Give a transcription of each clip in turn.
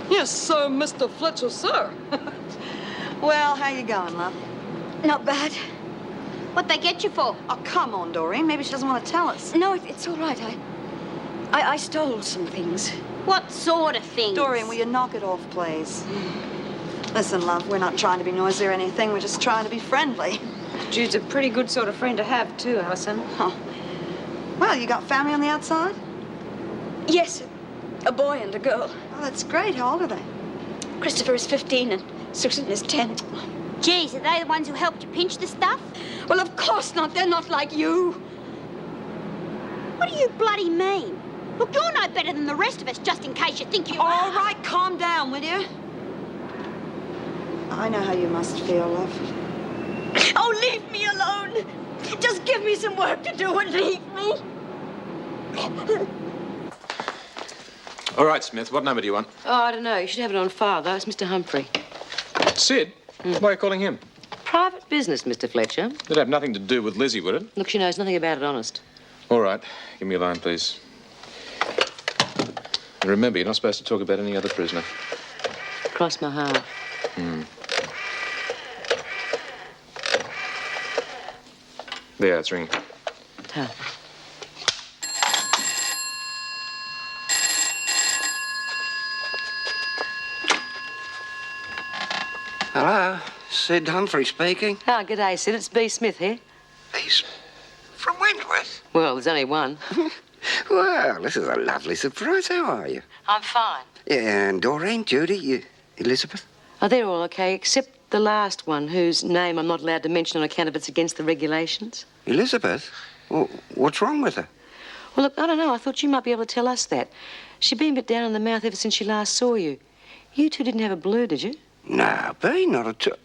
Yes, sir, Mr. Fletcher, sir. Well, how you going, love? Not bad. What'd they get you for? Oh, come on, Doreen. Maybe she doesn't want to tell us. No, it's all right. I stole some things. What sort of things? Doreen, will you knock it off, please? Listen, love, we're not trying to be noisy or anything. We're just trying to be friendly. Jude's a pretty good sort of friend to have, too, Alison. Oh. Well, you got family on the outside? Yes, a boy and a girl. Oh, that's great. How old are they? Christopher is 15 and Susan is 10. Geez, are they the ones who helped you pinch the stuff? Well, of course not. They're not like you. What do you bloody mean? Look, you're no better than the rest of us, just in case you think you are. All right, calm down, will you? I know how you must feel, love. Oh, leave me alone. Just give me some work to do and leave me. All right, Smith, what number do you want? Oh, I don't know. You should have it on file, though. It's Mr. Humphrey. Sid? Why are you calling him? Private business, Mr. Fletcher. It'd have nothing to do with Lizzie, would it? Look, she knows nothing about it, honest. All right. Give me a line, please. And remember, you're not supposed to talk about any other prisoner. Cross my heart. There, it's ringing. Tough. Hello, Sid Humphrey speaking. Ah, good day, Sid. It's B. Smith here. He's from Wentworth. Well, there's only one. Well, this is a lovely surprise. How are you? I'm fine. Yeah, and Doreen, Judy, Elizabeth? Oh, they're all okay, except the last one, whose name I'm not allowed to mention on account of it's against the regulations. Elizabeth? Well, what's wrong with her? Well, look, I don't know. I thought you might be able to tell us that. She'd been a bit down in the mouth ever since she last saw you. You two didn't have a blue, did you? No, B, not at all.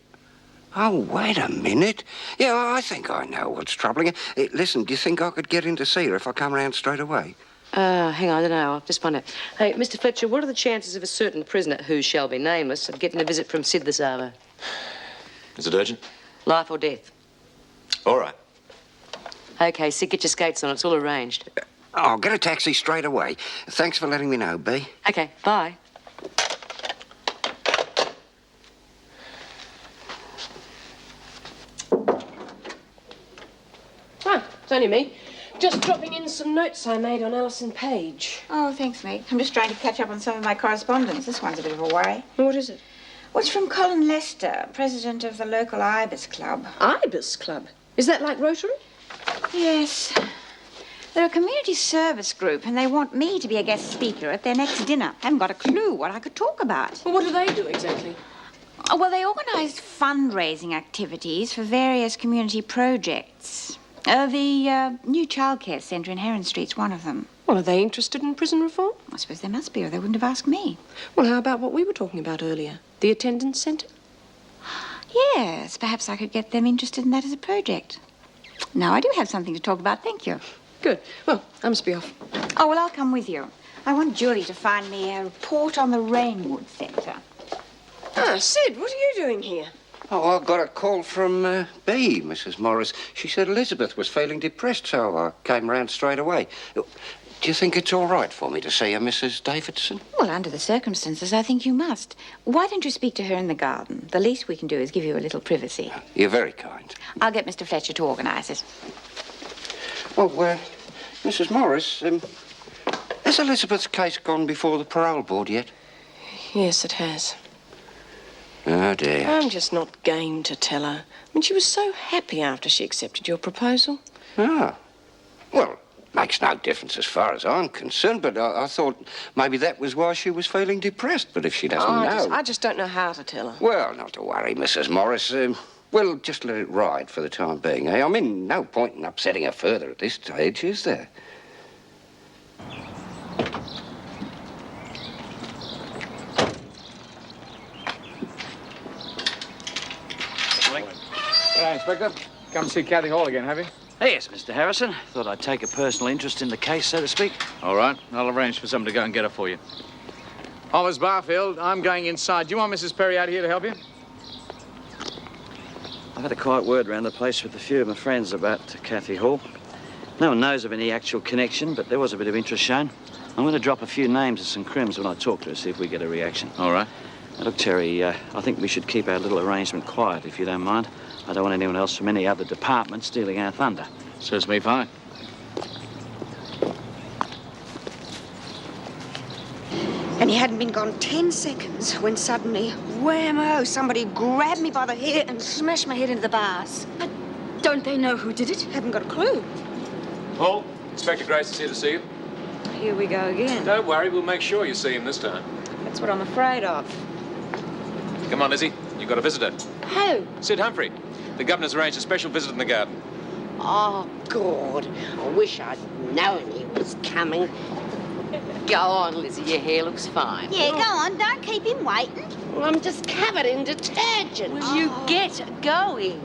Oh, wait a minute. Yeah, I think I know what's troubling her. Listen, do you think I could get in to see her if I come round straight away? Hang on, I don't know. I'll just find out. Hey, Mr. Fletcher, what are the chances of a certain prisoner, who shall be nameless, of getting a visit from Sid this hour? Is it urgent? Life or death? All right. Okay, Sid, get your skates on. It's all arranged. I'll get a taxi straight away. Thanks for letting me know, B. Okay, bye. Right, it's only me. Just dropping in some notes I made on Alison Page. Oh, thanks, mate. I'm just trying to catch up on some of my correspondence. This one's a bit of a worry. What is it? Well, it's from Colin Lester, president of the local Ibis Club. Ibis Club? Is that like Rotary? Yes. They're a community service group, and they want me to be a guest speaker at their next dinner. I haven't got a clue what I could talk about. Well, what do they do exactly? Oh, well, they organise fundraising activities for various community projects. The new childcare centre in Heron Street's one of them. Well, are they interested in prison reform? I suppose they must be, or they wouldn't have asked me. Well, how about what we were talking about earlier? The attendance centre? Yes, perhaps I could get them interested in that as a project. Now, I do have something to talk about, thank you. Good. Well, I must be off. Oh, well, I'll come with you. I want Julie to find me a report on the Rainwood Centre. Ah, Sid, what are you doing here? Oh, I got a call from B, Mrs. Morris. She said Elizabeth was feeling depressed, so I came round straight away. Do you think it's all right for me to see her, Mrs. Davidson? Well, under the circumstances, I think you must. Why don't you speak to her in the garden? The least we can do is give you a little privacy. You're very kind. I'll get Mr. Fletcher to organise it. Well, Mrs. Morris, has Elizabeth's case gone before the parole board yet? Yes, it has. Oh, dear. I'm just not game to tell her. I mean, she was so happy after she accepted your proposal. Ah. Well, makes no difference as far as I'm concerned, but I thought maybe that was why she was feeling depressed. But if she doesn't know... I just don't know how to tell her. Well, not to worry, Mrs. Morris. We'll just let it ride for the time being, eh? I mean, no point in upsetting her further at this stage, is there? G'day, Inspector. Come to see Kathy Hall again, have you? Yes, Mr. Harrison. Thought I'd take a personal interest in the case, so to speak. All right. I'll arrange for someone to go and get her for you. Oh, Miss Barfield, I'm going inside. Do you want Mrs. Perry out here to help you? I've had a quiet word around the place with a few of my friends about Kathy Hall. No one knows of any actual connection, but there was a bit of interest shown. I'm going to drop a few names of some crims when I talk to her, see if we get a reaction. All right. Now, look, Terry, I think we should keep our little arrangement quiet, if you don't mind. I don't want anyone else from any other department stealing our thunder. Suits me fine. And he hadn't been gone 10 seconds when suddenly, whammo, somebody grabbed me by the hair and smashed my head into the bars. But don't they know who did it? Haven't got a clue. Paul, Inspector Grace is here to see you. Here we go again. Don't worry, we'll make sure you see him this time. That's what I'm afraid of. Come on, Lizzie. You've got a visitor. Who? Sid Humphrey. The governor's arranged a special visit in the garden. Oh, God. I wish I'd known he was coming. Go on, Lizzie. Your hair looks fine. Yeah, go on. Don't keep him waiting. Well, I'm just covered in detergent. Will you get going?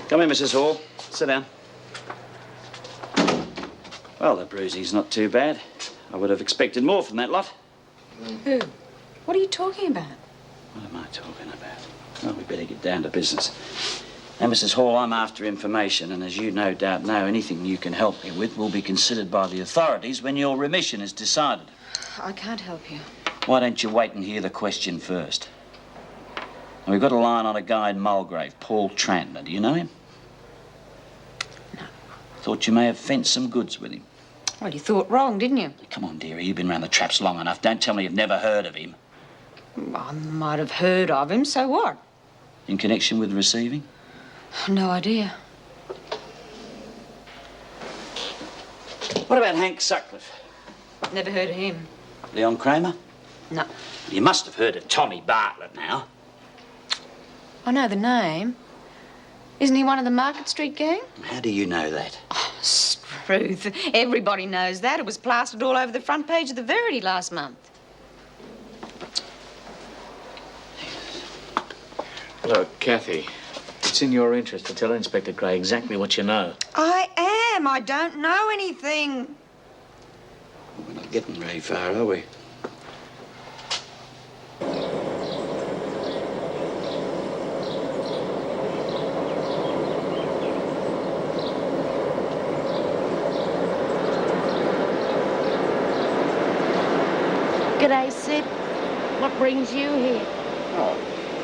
Come in, Mrs. Hall. Sit down. Well, the bruising's not too bad. I would have expected more from that lot. Who? What are you talking about? What am I talking about? Well, we better get down to business. Now, Mrs. Hall, I'm after information, and as you no doubt know, anything you can help me with will be considered by the authorities when your remission is decided. I can't help you. Why don't you wait and hear the question first? Now, we've got a line on a guy in Mulgrave, Paul Trantner. Do you know him? No. Thought you may have fenced some goods with him. Well, you thought wrong, didn't you? Come on, dearie, you've been round the traps long enough. Don't tell me you've never heard of him. I might have heard of him, so what? In connection with receiving? No idea. What about Hank Sutcliffe? Never heard of him. Leon Kramer? No. You must have heard of Tommy Bartlett now. I know the name. Isn't he one of the Market Street gang? How do you know that? Oh, Struth. Everybody knows that. It was plastered all over the front page of the Verity last month. Look, Kathy, it's in your interest to tell Inspector Gray exactly what you know. I am. I don't know anything. We're not getting very far, are we? G'day, Sid. What brings you here? Oh,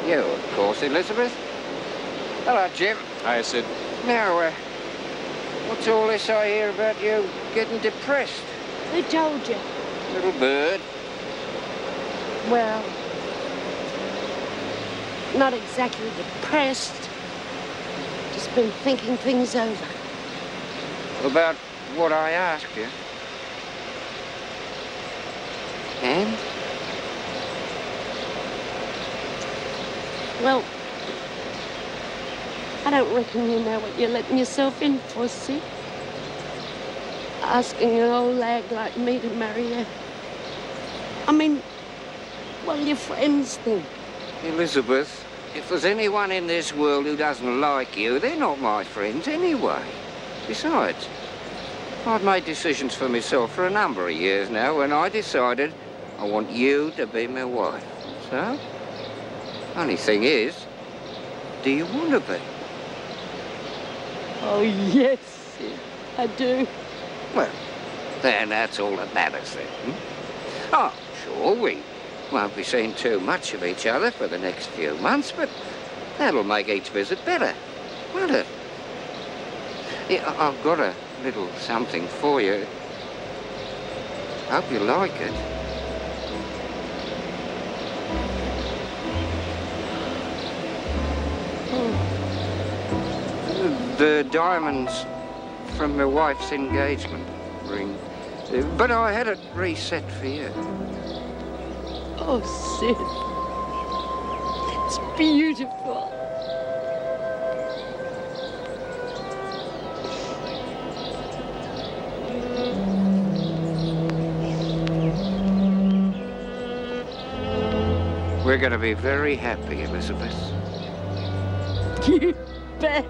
you, of course, Elizabeth. Hello, Jim. Hiya, Sid. Now, what's all this I hear about you getting depressed? Who told you? Little bird. Well, not exactly depressed. Just been thinking things over. About what I asked you. And? Well, I don't reckon you know what you're letting yourself in for, Sid. Asking an old lag like me to marry you. I mean, what'll your friends think? Elizabeth, if there's anyone in this world who doesn't like you, they're not my friends anyway. Besides, I've made decisions for myself for a number of years now when I decided I want you to be my wife. So, only thing is, do you want to be? Oh, yes, Sid, I do. Well, then that's all that matters then. Hmm? Oh, sure, we won't be seeing too much of each other for the next few months, but that'll make each visit better, won't it? Yeah, I've got a little something for you. Hope you like it. The diamonds from my wife's engagement ring. But I had it reset for you. Oh, Sid, that's beautiful. We're going to be very happy, Elizabeth. You bet.